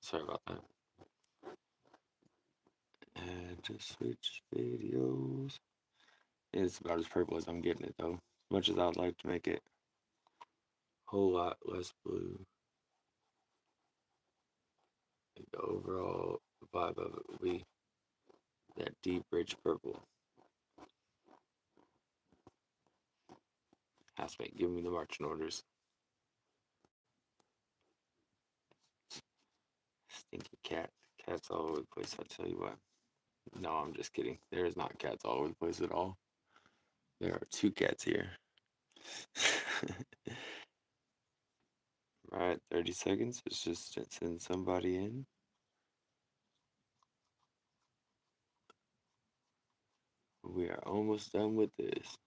Sorry about that. And just switch videos. It's about as purple as I'm getting it though. As much as I would like to make it a whole lot less blue. The overall vibe of it will be that deep, rich purple. Housemate, give me the marching orders. Stinky cat. Cats all over the place, I tell you what. No, I'm just kidding. There is not cats all over the place at all. There are 2 cats here. Right, 30 seconds. Let's just send somebody in. We are almost done with this.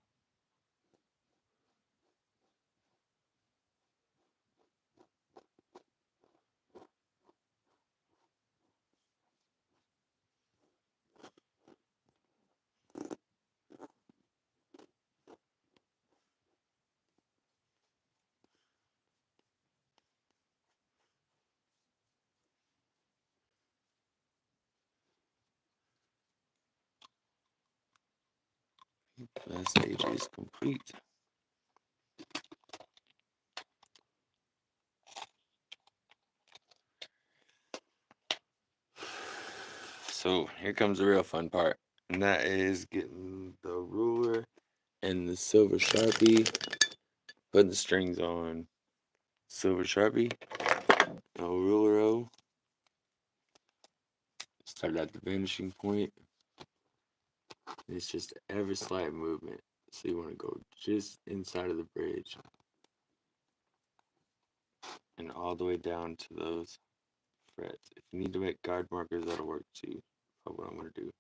That stage is complete. So here comes the real fun part, and that is getting the ruler and the silver Sharpie, putting the strings on. Silver Sharpie, no ruler O. Start at the vanishing point. It's just ever slight movement. So you want to go just inside of the bridge and all the way down to those frets. If you need to make guide markers, that'll work too. That's what I'm going to do.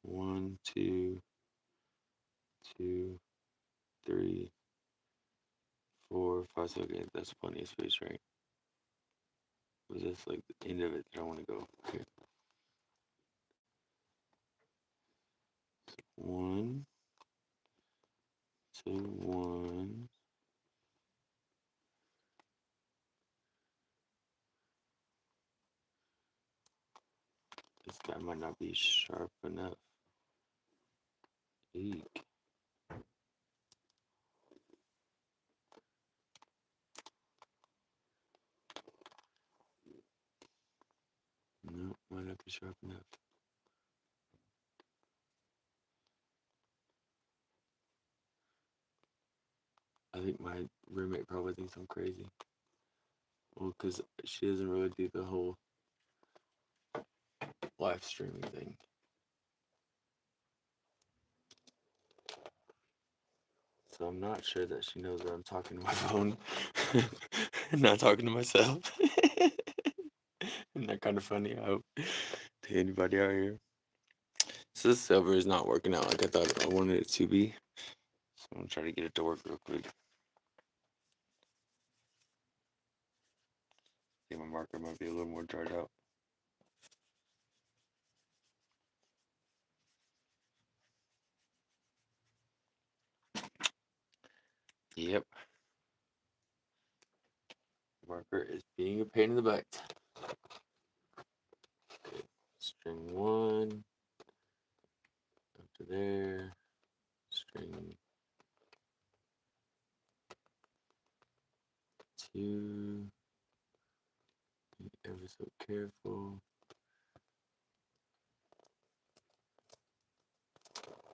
One, two, 3, 4, 5, 6. Okay, that's plenty of space, right? Was this like the end of it that I want to go? Okay. 1, 2, 1. This guy might not be sharp enough. Eek. No, might not be sharp enough. I think my roommate probably thinks I'm crazy. Well, because she doesn't really do the whole live streaming thing. So I'm not sure that she knows that I'm talking to my phone and not talking to myself. Isn't that kind of funny? I hope to anybody out here. So this silver is not working out like I thought I wanted it to be. So I'm gonna try to get it to work real quick. I think my marker might be a little more dried out. Yep. Marker is being a pain in the butt. Okay. String 1 up to there. String 2. Be ever so careful.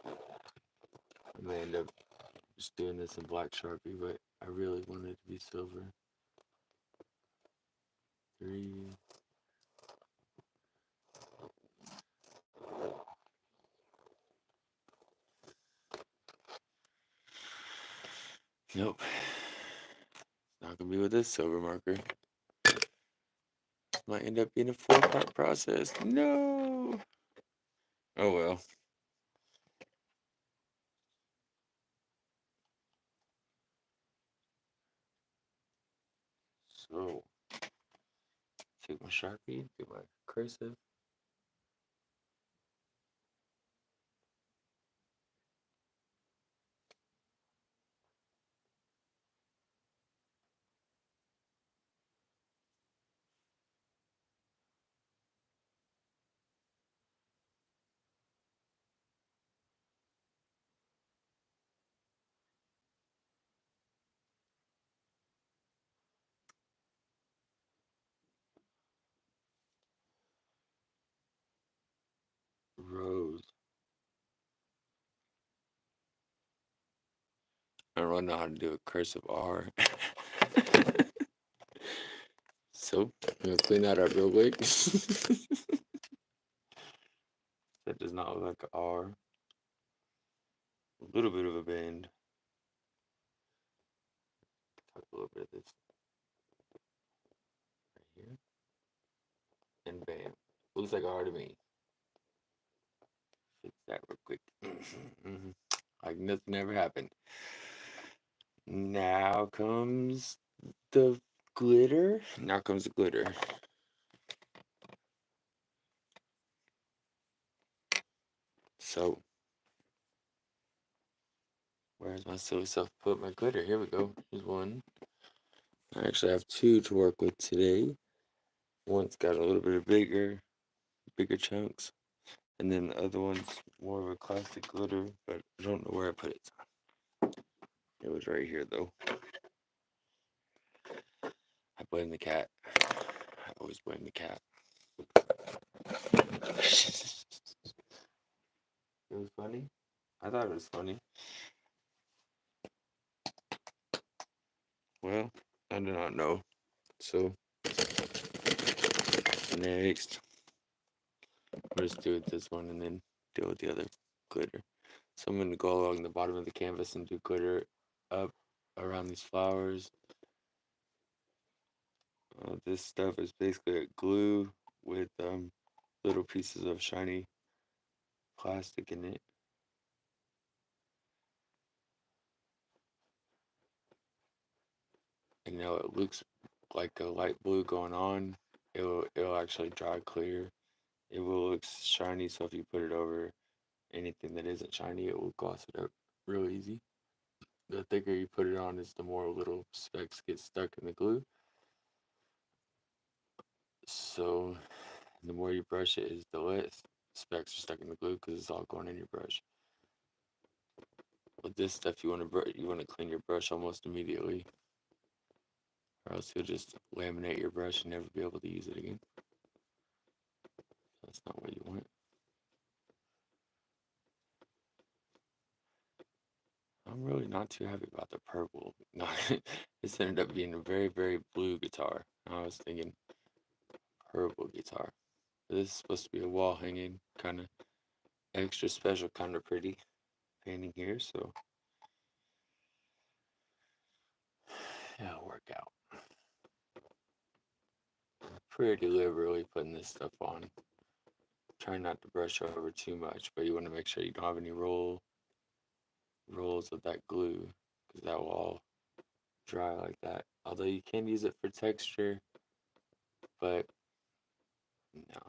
I may end up just doing this in black Sharpie, but I really want it to be silver. 3. Nope. Not gonna be with this silver marker. Might end up being a 4-part process. No. Oh well. So, take my Sharpie, do my cursive. I don't know how to do a cursive R. So, I'm gonna clean that up real quick. That does not look like an R. A little bit of a bend. Tuck a little bit of this right here. And bam. Looks like an R to me. Fix that real quick. Like nothing ever happened. Now comes the glitter. Now comes the glitter. So, where's my silly self put my glitter? Here we go. Here's one. I actually have two to work with today. One's got a little bit of bigger chunks, and then the other one's more of a classic glitter, but I don't know where I put it. It was right here though. I blame the cat. I always blame the cat. It was funny. I thought it was funny. Well, I do not know. So next, we'll just do it this one and then deal with the other glitter. So I'm gonna go along the bottom of the canvas and do glitter up around these flowers. This stuff is basically a glue with little pieces of shiny plastic in it. And now it looks like a light blue going on. It'll actually dry clear. It will look shiny, so if you put it over anything that isn't shiny, it will gloss it up real easy. The thicker you put it on is the more little specks get stuck in the glue. So the more you brush it is the less specks are stuck in the glue because it's all going in your brush. With this stuff, you want to clean your brush almost immediately, or else you'll just laminate your brush and never be able to use it again. That's not what you want. I'm really not too happy about the purple. No, this ended up being a very, very blue guitar. I was thinking purple guitar. This is supposed to be a wall hanging, kind of extra special, kind of pretty painting here, so yeah, it'll work out. Pretty liberally putting this stuff on. Try not to brush over too much, but you want to make sure you don't have any rolls of that glue, because that will all dry like that. Although you can use it for texture, but no,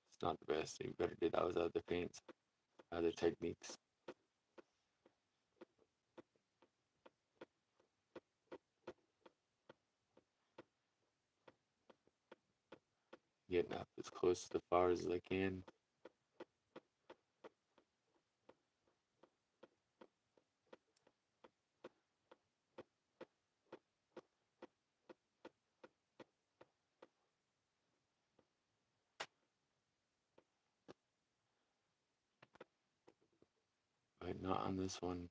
it's not the best. You better do that with other paints, other techniques. Getting up as close to the flowers as I can. But not on this one.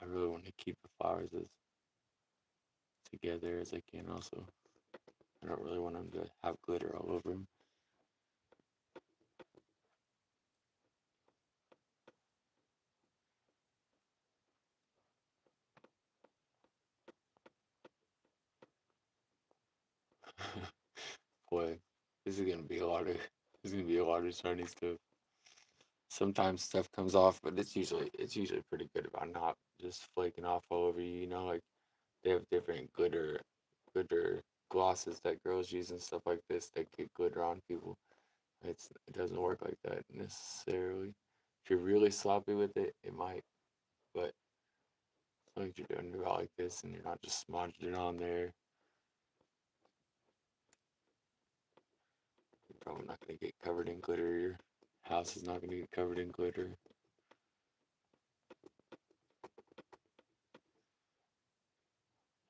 I really want to keep the flowers as together as I can also. I don't really want them to have glitter all over them. Boy, this is gonna be a lot of shiny stuff. Sometimes stuff comes off, but it's usually pretty good about not just flaking off all over you. You know, like they have different glitter glosses that girls use and stuff like this that get glitter on people. It doesn't work like that necessarily. If you're really sloppy with it, it might, but as long as you're doing it about like this and you're not just smudging it on there, you're probably not gonna get covered in glitter. Your house is not gonna get covered in glitter.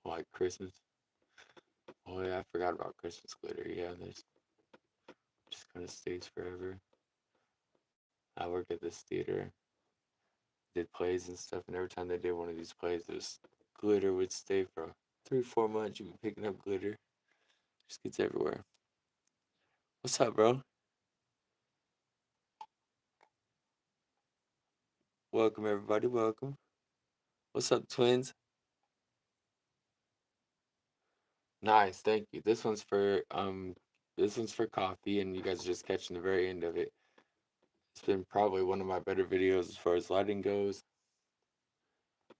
Like Christmas. Oh yeah, I forgot about Christmas glitter. Yeah, there's just kind of stays forever. I work at this theater. did plays and stuff, and every time they did one of these plays, this glitter would stay for 3, 4 months. You'd be picking up glitter. Just gets everywhere. What's up, bro? Welcome, everybody. Welcome. What's up, twins? Nice, thank you. This one's for coffee, and you guys are just catching the very end of it. It's been probably one of my better videos as far as lighting goes.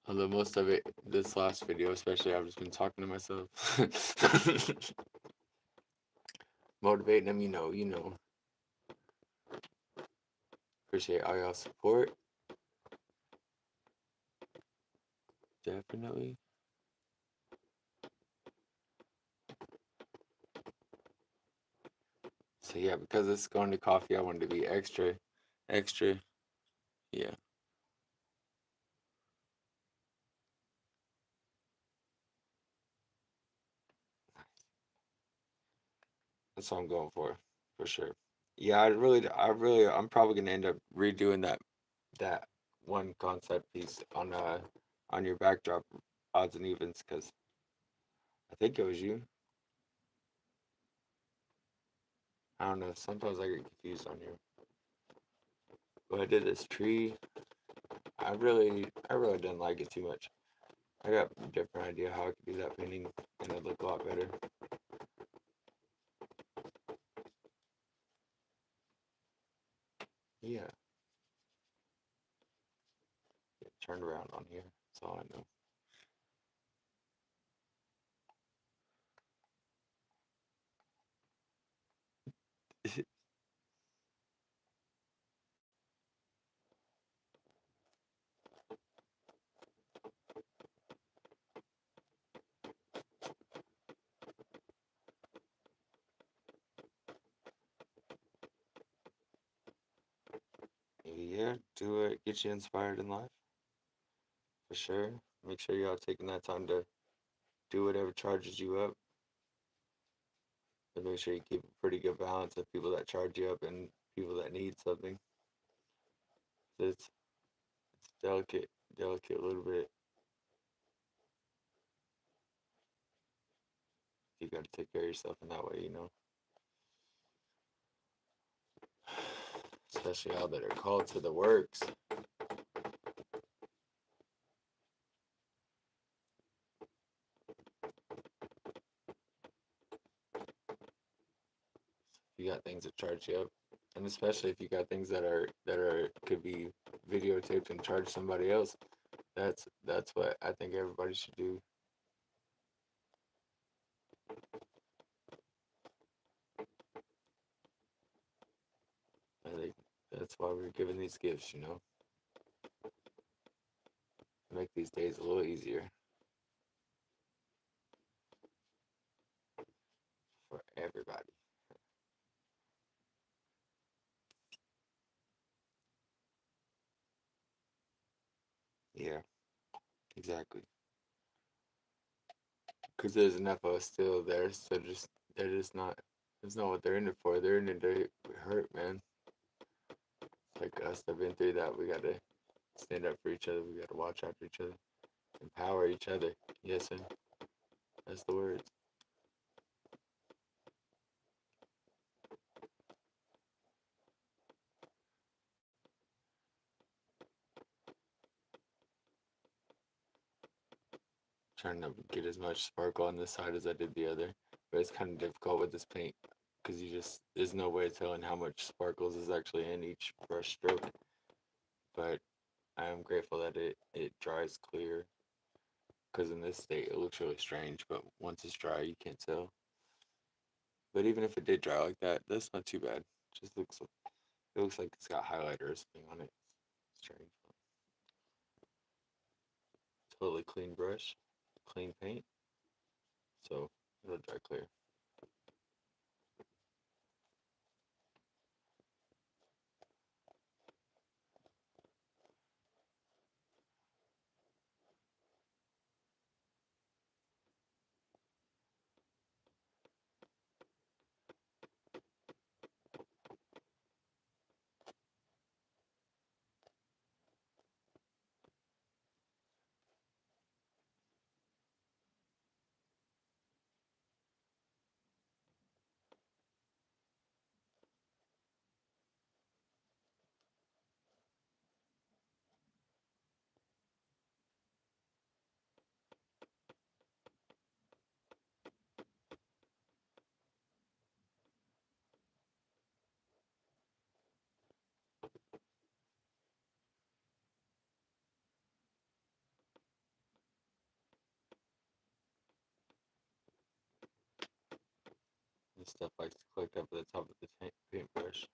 Although most of it, this last video especially, I've just been talking to myself. Motivating them, you know. Appreciate all y'all support. Definitely. So yeah, because it's going to coffee, I wanted to be extra. Yeah, that's what I'm going for sure. Yeah, I'm probably gonna end up redoing that one concept piece on your backdrop odds and evens because I think it was you. I don't know. Sometimes I get confused on you. But I did this tree. I really didn't like it too much. I got a different idea how I could do that painting and it'd look a lot better. Yeah, get turned around on here. That's all I know. Yeah, do it. Get you inspired in life for sure. Make sure y'all taking that time to do whatever charges you up, and make sure you keep a pretty good balance of people that charge you up and people that need something. It's delicate a little bit. You got to take care of yourself in that way, you know. Especially all that are called to the works. You got things that charge you up, and especially if you got things that are could be videotaped and charge somebody else. That's what I think everybody should do. I think that's why we're giving these gifts, you know, make these days a little easier for everybody. Yeah, exactly. Because there's enough of us still there, so just they're just not. That's not what they're in it for. They're in it to hurt, man. It's like us that have been through that. We gotta stand up for each other. We gotta watch out for each other, empower each other. Yes, and that's the words. Trying to get as much sparkle on this side as I did the other, but it's kind of difficult with this paint because you just there's no way of telling how much sparkles is actually in each brush stroke. But I am grateful that it dries clear because in this state it looks really strange. But once it's dry, you can't tell. But even if it did dry like that, that's not too bad. It just looks like it's got highlighter or something on it. Strange. Totally clean brush, clean paint, so it'll dry clear. this stuff likes to collect up at the top of the paintbrush.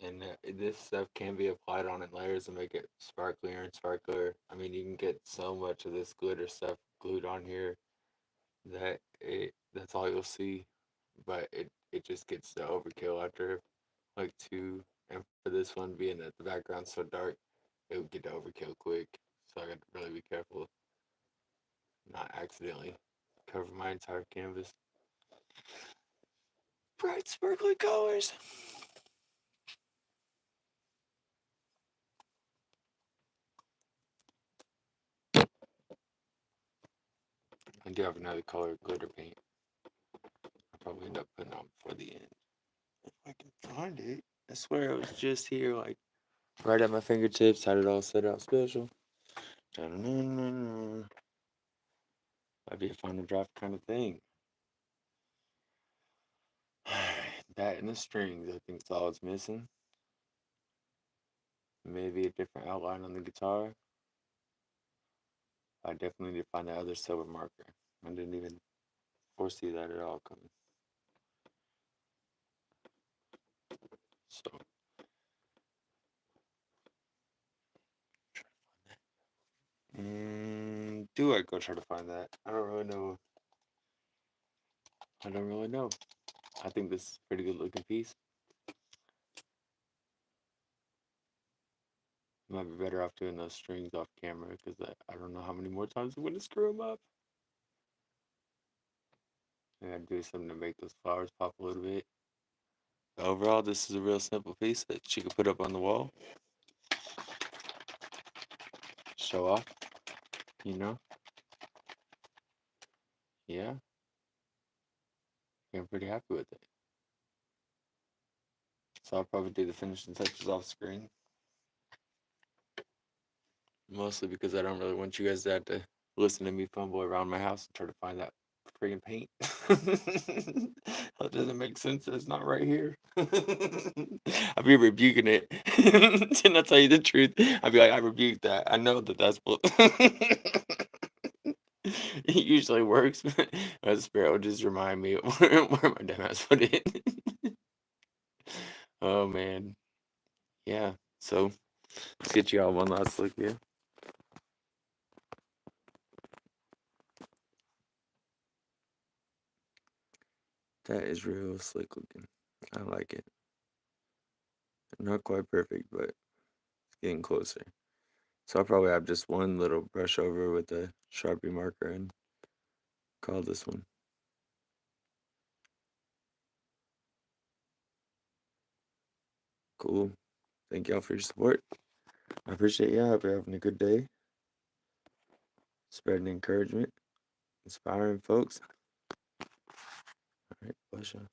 And this stuff can be applied on in layers and make it sparklier and sparkler. I mean, you can get so much of this glitter stuff glued on here that that's all you'll see, but it just gets to overkill after like two. And for this one being that the background's so dark, it would get to overkill quick. So I got to really be careful not accidentally cover my entire canvas. Bright sparkly colors. I do have another color glitter paint. I'll probably end up putting on before the end. If I can find it. I swear it was just here, like right at my fingertips. Had it all set out special. That'd be a final draft kind of thing. That and the strings, I think, is all it's missing. Maybe a different outline on the guitar. I definitely need to find that other silver marker. I didn't even foresee that at all coming. So, do I go try to find that? I don't really know. I think this is a pretty good looking piece. Might be better off doing those strings off camera because I don't know how many more times I'm going to screw them up. I gotta do something to make those flowers pop a little bit. But overall, this is a real simple piece that you can put up on the wall. Show off, you know? Yeah. I'm pretty happy with it. So I'll probably do the finishing touches off screen. Mostly because I don't really want you guys to have to listen to me fumble around my house and try to find that friggin' paint. That doesn't make sense. It's not right here. I'll be rebuking it. Didn't I tell you the truth? I'll be like, I rebuke that. I know that that's what. It usually works. My spirit will just remind me where my dumbass put it. Oh man. Yeah. So let's get you all one last look here. That is real slick looking. I like it. Not quite perfect, but it's getting closer. So I'll probably have just one little brush over with a Sharpie marker and call this one. Cool. Thank y'all for your support. I appreciate y'all. I hope you're having a good day. Spreading encouragement. Inspiring folks. All right, bless y'all.